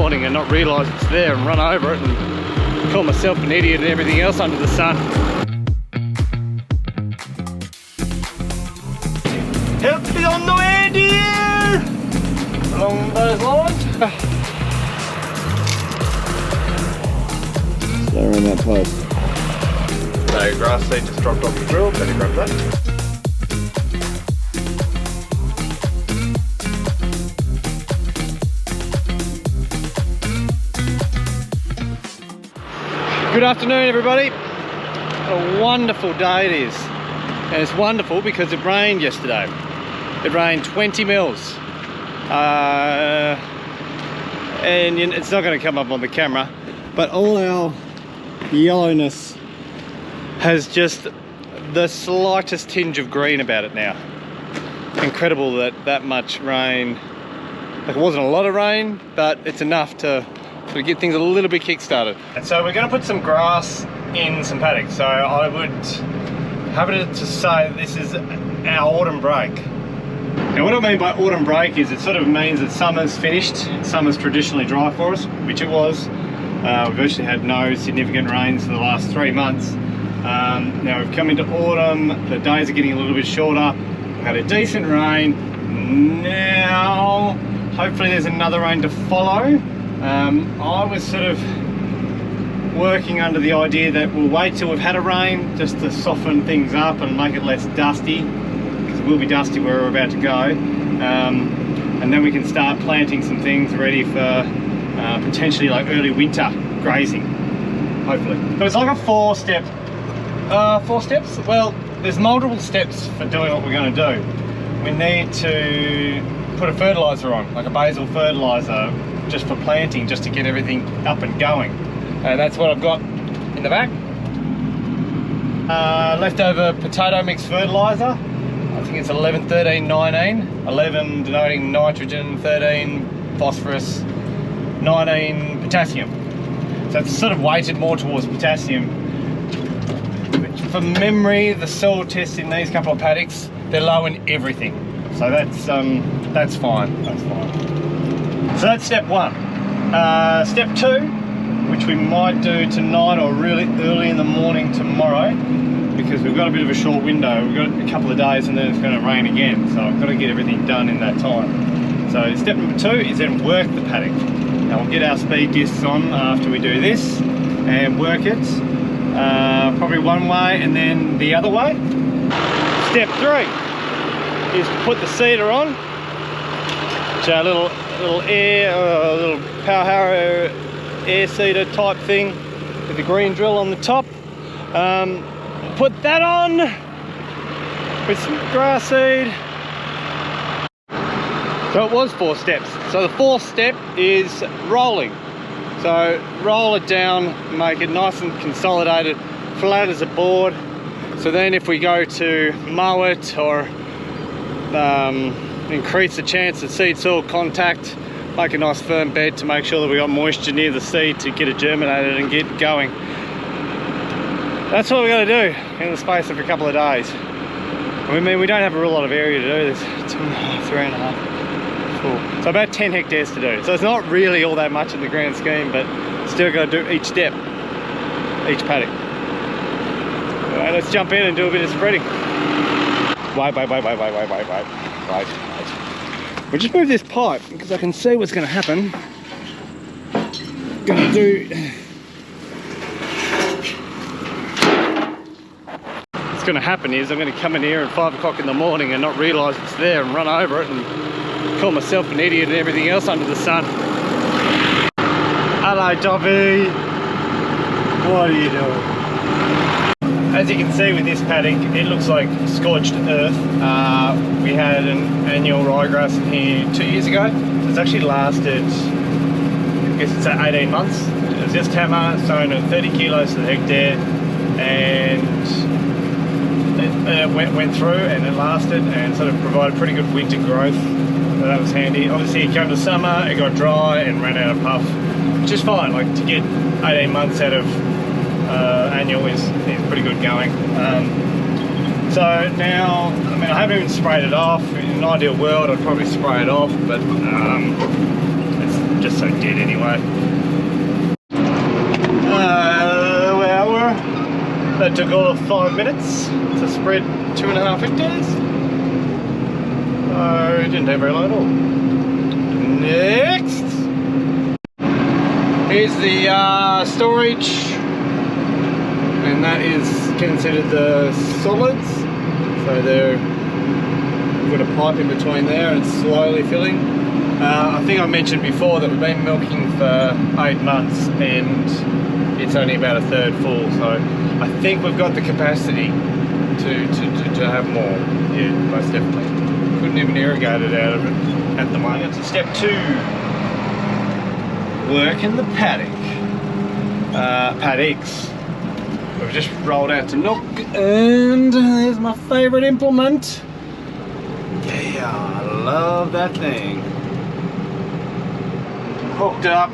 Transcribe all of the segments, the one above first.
morning and not realise it's there and run over it and call myself an idiot and everything else under the sun. Help me on the way, dear! Along those lines. Stay around that post. So grass seed just dropped off the drill, better grab that. Good afternoon, everybody. What a wonderful day it is. And it's wonderful because it rained yesterday. It rained 20 mils. And it's not going to come up on the camera, but all our yellowness has just the slightest tinge of green about it now. Incredible that much rain. Like, it wasn't a lot of rain, but it's enough to sort of get things a little bit kick-started. And so we're going to put some grass in some paddocks. So I would have it to say that this is our autumn break. Now what I mean by autumn break is it sort of means that summer's finished. Summer's traditionally dry for us, which it was. We've actually had no significant rains for the last 3 months. Now we've come into autumn, the days are getting a little bit shorter. We've had a decent rain. Now, hopefully there's another rain to follow. I was sort of working under the idea that we'll wait till we've had a rain just to soften things up and make it less dusty, because it will be dusty where we're about to go. And then we can start planting some things ready for potentially like early winter grazing, hopefully. So it's like a 4-step, 4 steps? Well, there's multiple steps for doing what we're going to do. We need to put a fertilizer on, like a basal fertilizer, just for planting, just to get everything up and going. And that's what I've got in the back. Leftover potato mix fertilizer. I think it's 11, 13, 19. 11 denoting nitrogen, 13 phosphorus, 19 potassium. So it's sort of weighted more towards potassium. From memory, the soil tests in these couple of paddocks, they're low in everything. So that's fine. That's fine. So that's step 1. Step 2, which we might do tonight or really early in the morning tomorrow, because we've got a bit of a short window. We've got a couple of days and then it's going to rain again, so I've got to get everything done in that time. So step number 2 is then work the paddock. Now we'll get our speed discs on after we do this and work it, probably one way and then the other way. Step 3 is to put the seeder on. So a little little power harrow air seeder type thing with the green drill on the top. Put that on with some grass seed. So it was 4 steps. So the 4th step is rolling. So roll it down, make it nice and consolidated, flat as a board. So then if we go to mow it or increase the chance of seed soil contact, make a nice firm bed to make sure that we got moisture near the seed to get it germinated and get going. That's what we're going to do in the space of a couple of days. I mean, we don't have a real lot of area to do this. 2.5, 3.5, 4. So about 10 hectares to do. So it's not really all that much in the grand scheme, but still got to do each step, each paddock. Alright, let's jump in and do a bit of spreading. Wait. We'll just move this pipe because I can see what's going to happen. What's going to happen is I'm going to come in here at 5 o'clock in the morning and not realise it's there and run over it and call myself an idiot and everything else under the sun. Hello, Dobby. What are you doing? As you can see with this paddock, it looks like scorched earth. We had an annual ryegrass in here 2 years ago. So it's actually lasted, I guess it's 18 months. It was just hammer, sown at 30 kilos to the hectare, and it went through and it lasted and sort of provided pretty good winter growth. So that was handy. Obviously it came to summer, it got dry and ran out of puff, which is fine. Like, to get 18 months out of annual is pretty good going. So now, I mean, I haven't even sprayed it off. In an ideal world, I'd probably spray it off, but just so dead anyway. Well, that took all of 5 minutes to spread 2.5 hectares. So it didn't take very long at all. Next, here's the storage, and that is considered the solids. So we've got a pipe in between there and it's slowly filling. I think I mentioned before that we've been milking for 8 months and it's only about a third full, so I think we've got the capacity to have more. Yeah, most definitely. Couldn't even irrigate it out of it at the moment. So step 2, work in the paddock. Paddocks. We've just rolled out to Nook, and there's my favourite implement. Yeah, I love that thing. Hooked up,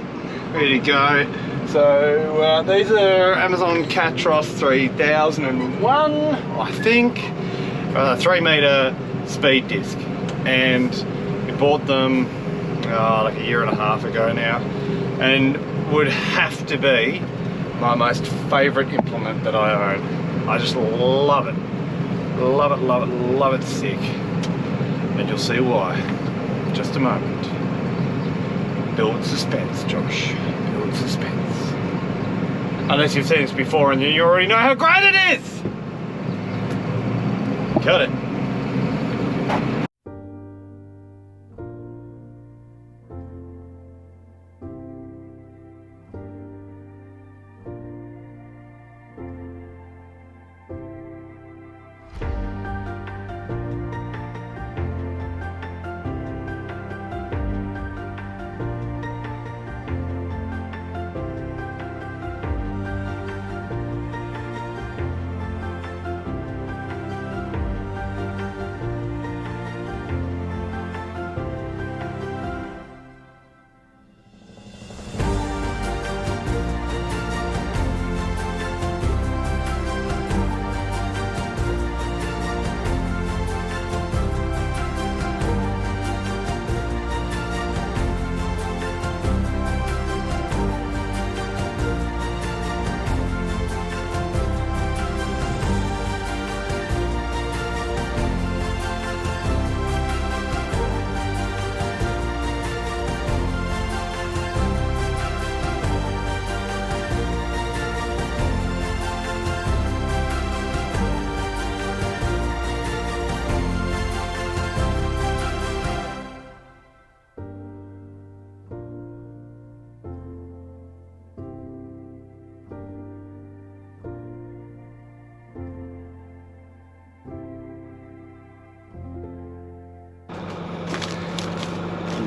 ready to go. So these are Amazon Catros 3001, I think. 3 metre speed disc, and we bought them like 1.5 years ago now, and would have to be my most favourite implement that I own. I just love it. Love it, love it, love it sick. And you'll see why. Just a moment. Build suspense, Josh. Build suspense. Unless you've seen this before and you already know how great it is! Cut it.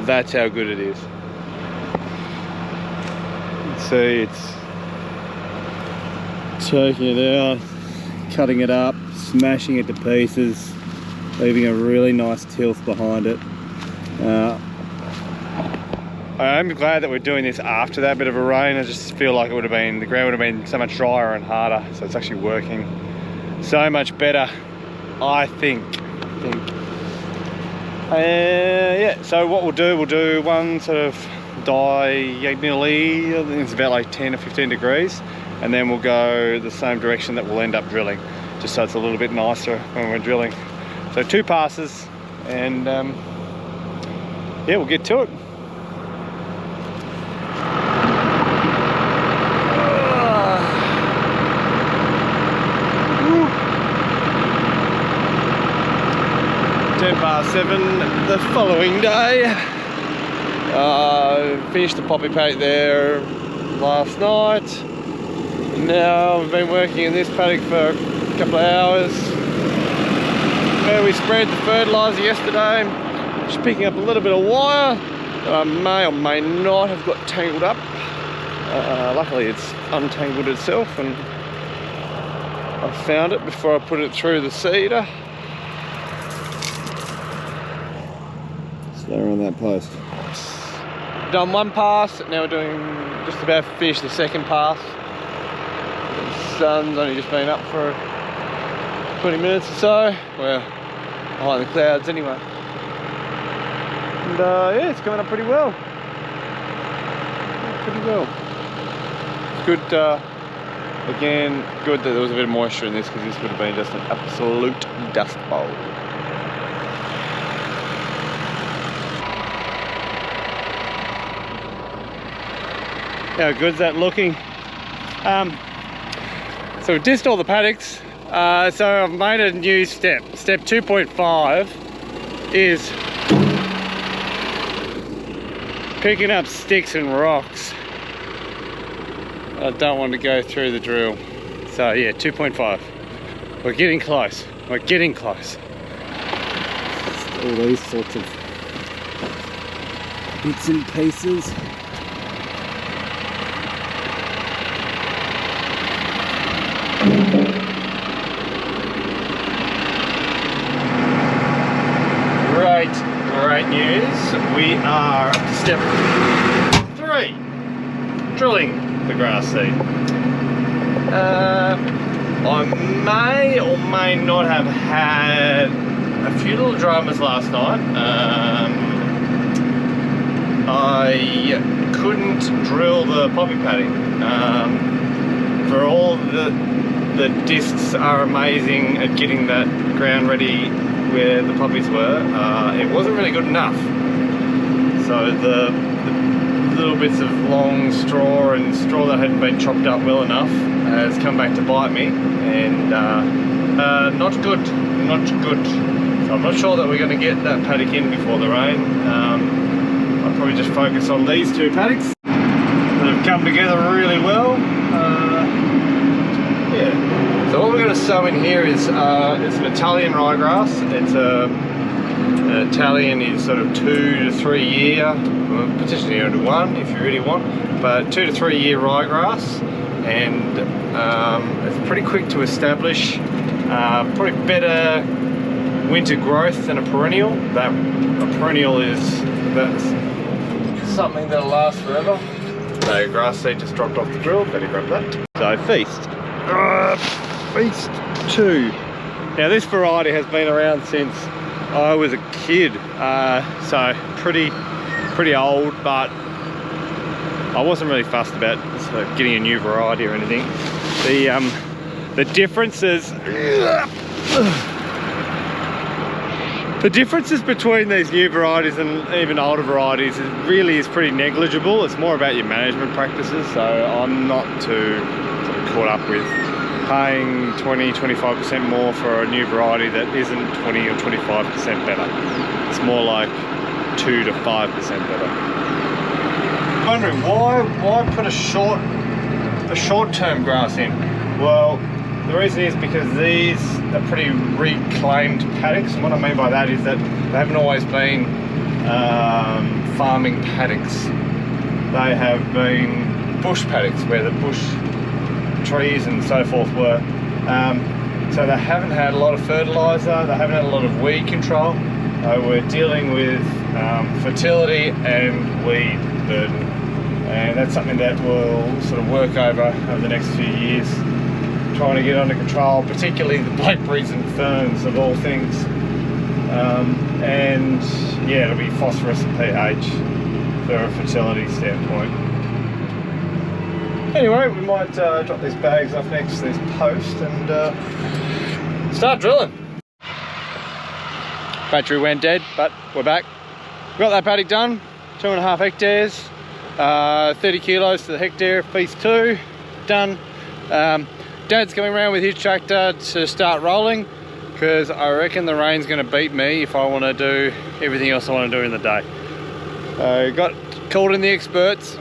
That's how good it is. See, it's taking it out, cutting it up, smashing it to pieces, leaving a really nice tilth behind it. I am glad that we're doing this after that bit of a rain. I just feel like the ground would have been so much drier and harder, so it's actually working so much better, I think. Yeah, so what we'll do one sort of diagonally, I think it's about like 10 or 15 degrees, and then we'll go the same direction that we'll end up drilling, just so it's a little bit nicer when we're drilling. So 2 passes, and yeah, we'll get to it. Past 7 the following day. Finished the poppy paddock there last night. Now we've been working in this paddock for a couple of hours. We spread the fertilizer yesterday. Just picking up a little bit of wire that I may or may not have got tangled up. Luckily it's untangled itself, and I found it before I put it through the seeder. There on that post. Done 1 pass, now we're doing just about finished the 2nd pass. The sun's only just been up for 20 minutes or so. Well, behind the clouds anyway. And yeah, it's coming up pretty well. pretty well. It's good, again, good that there was a bit of moisture in this, because this would have been just an absolute dust bowl. How good's that looking? So we've dissed all the paddocks. So I've made a new step. Step 2.5 is picking up sticks and rocks. I don't want to go through the drill. So yeah, 2.5. We're getting close. We're getting close. All these sorts of bits and pieces. Great news. We are up to step 3, drilling the grass seed. I may or may not have had a few little dramas last night. I couldn't drill the poppy paddock. For all the discs are amazing at getting that ground ready where the poppies were, it wasn't really good enough. So the little bits of long straw and straw that hadn't been chopped up well enough has come back to bite me, and not good, not good. So I'm not sure that we're going to get that paddock in before the rain. I'll probably just focus on these 2 paddocks that have come together really well. Yeah. So what we're going to sow in here is it's an Italian ryegrass. It's an Italian is sort of 2 to 3 year, well, potentially only 1 if you really want, but 2 to 3 year ryegrass, and it's pretty quick to establish. Probably better winter growth than a perennial. A perennial is something that'll last forever. So grass seed just dropped off the drill. Better grab that. So feast. Feast 2. Now this variety has been around since I was a kid, so pretty old, but I wasn't really fussed about getting a new variety or anything. The differences between these new varieties and even older varieties really is pretty negligible. It's more about your management practices, so I'm not too caught up with paying 20-25% more for a new variety that isn't 20 or 25% better. It's more like 2 to 5% better. Wondering why put a short-term grass in? Well, the reason is because these are pretty reclaimed paddocks, and what I mean by that is that they haven't always been farming paddocks. They have been bush paddocks where the bush trees and so forth were. So they haven't had a lot of fertilizer, they haven't had a lot of weed control. We're dealing with fertility and weed burden, and that's something that we'll sort of work over the next few years, trying to get under control, particularly the blackberries and ferns of all things. And yeah, it'll be phosphorus and pH for a fertility standpoint. Anyway, we might drop these bags off next to this post and start drilling. Battery went dead, but we're back. Got that paddock done, 2.5 hectares, 30 kilos to the hectare, feast 2, done. Dad's coming around with his tractor to start rolling, because I reckon the rain's going to beat me if I want to do everything else I want to do in the day. Got called in the experts,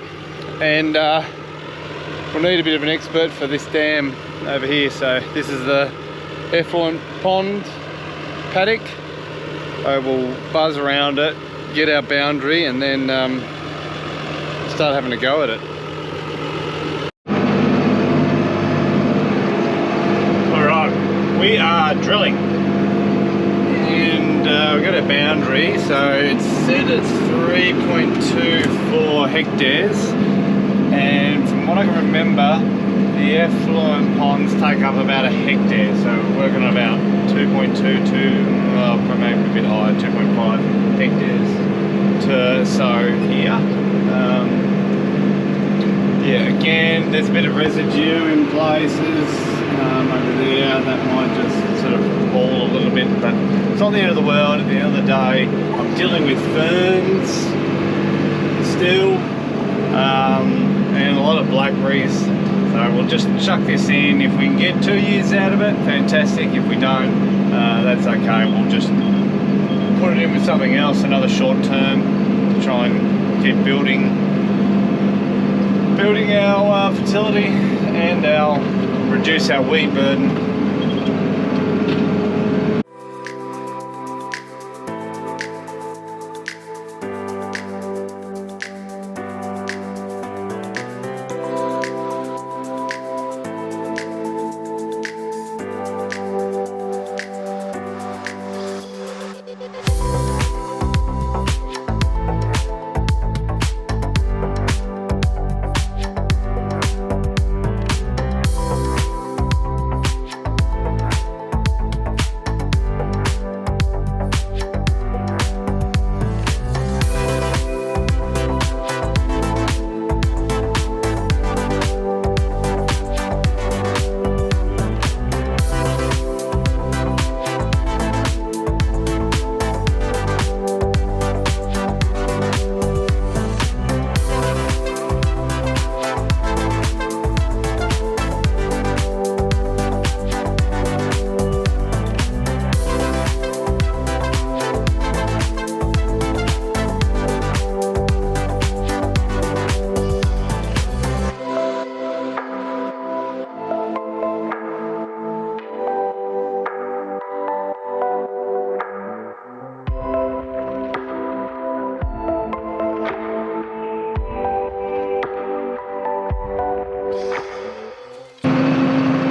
and we'll need a bit of an expert for this dam over here. So this is the effluent pond paddock. I will buzz around it, get our boundary, and then start having a go at it. Alright, we are drilling, and we've got a boundary, so it's said it's 3.24 hectares, and from what I can remember, the effluent ponds take up about a hectare, so we're working on about 2.22, well, maybe a bit higher, 2.5 hectares to sow here. Yeah, again, there's a bit of residue in places over there that might just sort of fall a little bit, but it's not the end of the world. At the end of the day, I'm dealing with ferns still, and a lot of blackberries. So we'll just chuck this in. If we can get 2 years out of it, fantastic. If we don't, that's okay. We'll just put it in with something else, another short term, to try and keep building our fertility and reduce our weed burden.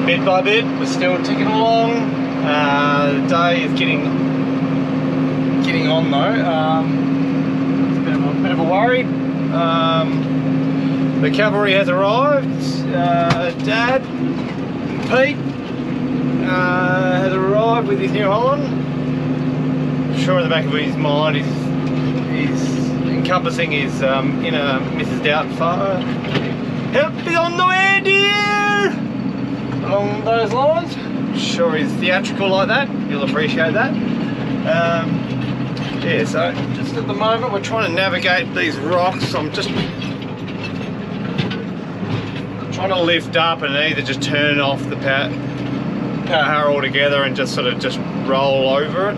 Bit by bit, we're still ticking along. The day is getting on though. It's a bit of a worry. The cavalry has arrived. Dad, Pete, has arrived with his New Holland. I'm sure in the back of his mind he's encompassing his inner Mrs. Doubtfire. Help is on the way, dear! Along those lines. I'm sure he's theatrical like that. You'll appreciate that. Yeah, so just at the moment we're trying to navigate these rocks. I'm just trying to lift up and either just turn off the power harrow altogether and just sort of just roll over it.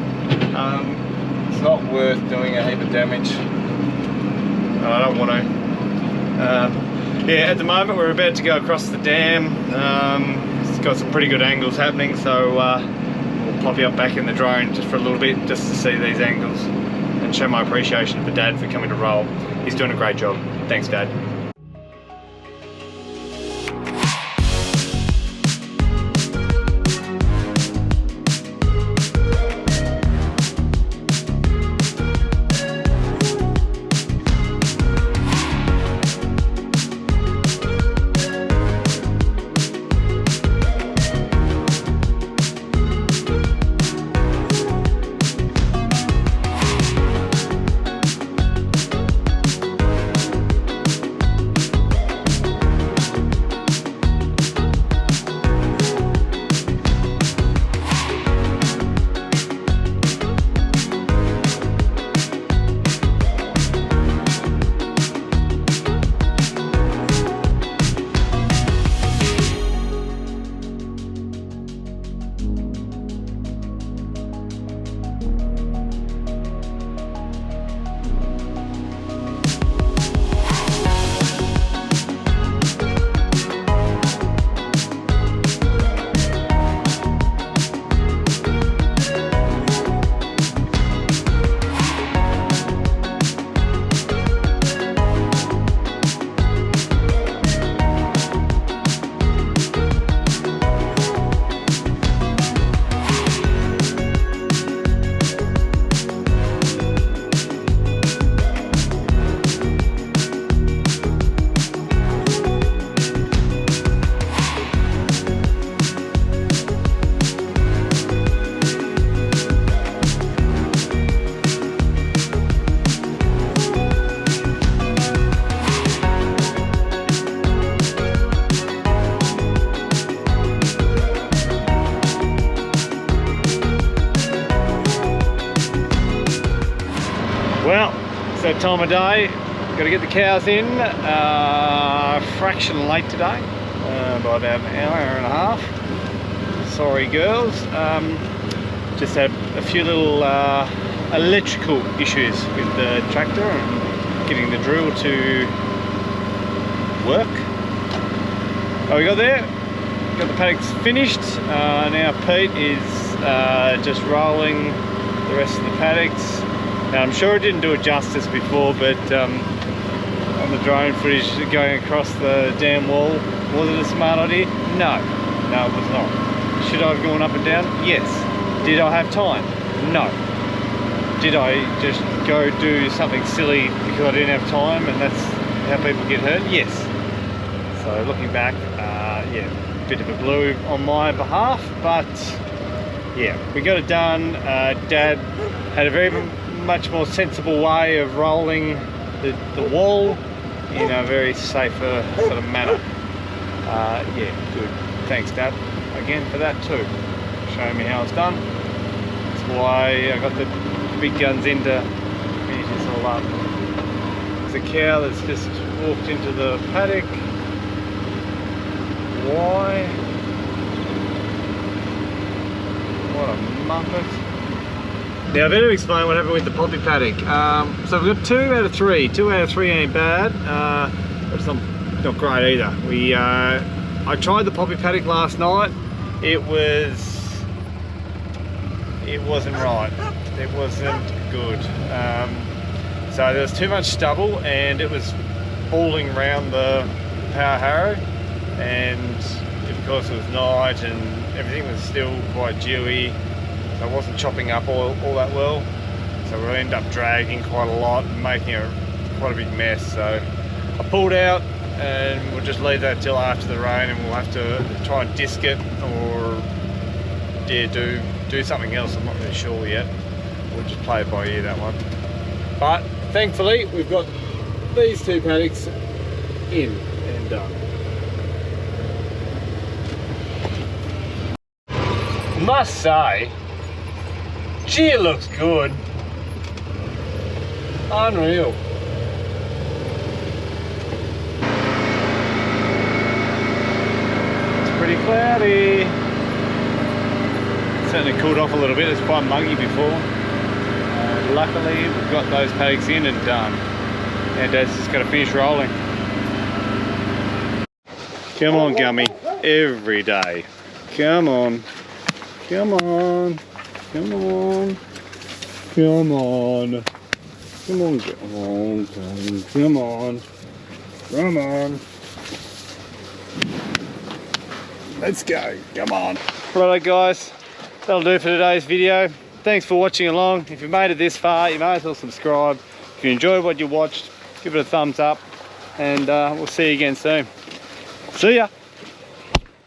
It's not worth doing a heap of damage. I don't want to. Yeah, at the moment we're about to go across the dam. It's got some pretty good angles happening, so we'll pop you up back in the drone just for a little bit, just to see these angles and show my appreciation for Dad for coming to roll. He's doing a great job. Thanks, Dad. that time of day. Got to get the cows in. Fraction late today, by about an hour and a half. Sorry girls. Just had a few little electrical issues with the tractor and getting the drill to work. Oh, we got there. Got the paddocks finished. Now Pete is just rolling the rest of the paddocks. Now, I'm sure it didn't do it justice before, but on the drone footage going across the damn wall, was it a smart idea? No, it was not. Should I have gone up and down? Yes. Did I have time? No. Did I just go do something silly because I didn't have time and that's how people get hurt? Yes. So looking back, yeah, bit of a blue on my behalf, but yeah, we got it done. Dad had a very much more sensible way of rolling the wall in a very safer sort of manner. Yeah, good. Thanks, Dad, again for that too. Showing me how it's done. That's why I got the big guns in to finish this all up. There's a cow that's just walked into the paddock. Why? What a muppet. Now I better explain what happened with the poppy paddock. So we've got 2 out of 3. 2 out of 3 ain't bad, but it's not great either. I tried the poppy paddock last night. It wasn't right. It wasn't good. So there was too much stubble and it was falling around the power harrow, and of course it was night and everything was still quite dewy, so it wasn't chopping up all that well, so we'll end up dragging quite a lot and making quite a big mess. So I pulled out and we'll just leave that till after the rain, and we'll have to try and disc it or yeah, do something else. I'm not really sure yet. We'll just play it by ear, that one. But thankfully we've got these 2 paddocks in and done. Must say, gee, it looks good. Unreal. It's pretty cloudy. Certainly cooled off a little bit. It's quite muggy before. Luckily, we've got those paddocks in and done. Now Dad's just got to finish rolling. Come on, Gummy. Every day. Come on. Come on. Come on. Come on. Come on. Come on. Come on. Come on. Let's go. Come on. Righto, guys. That'll do for today's video. Thanks for watching along. If you made it this far, you may as well subscribe. If you enjoyed what you watched, give it a thumbs up, and we'll see you again soon. See ya.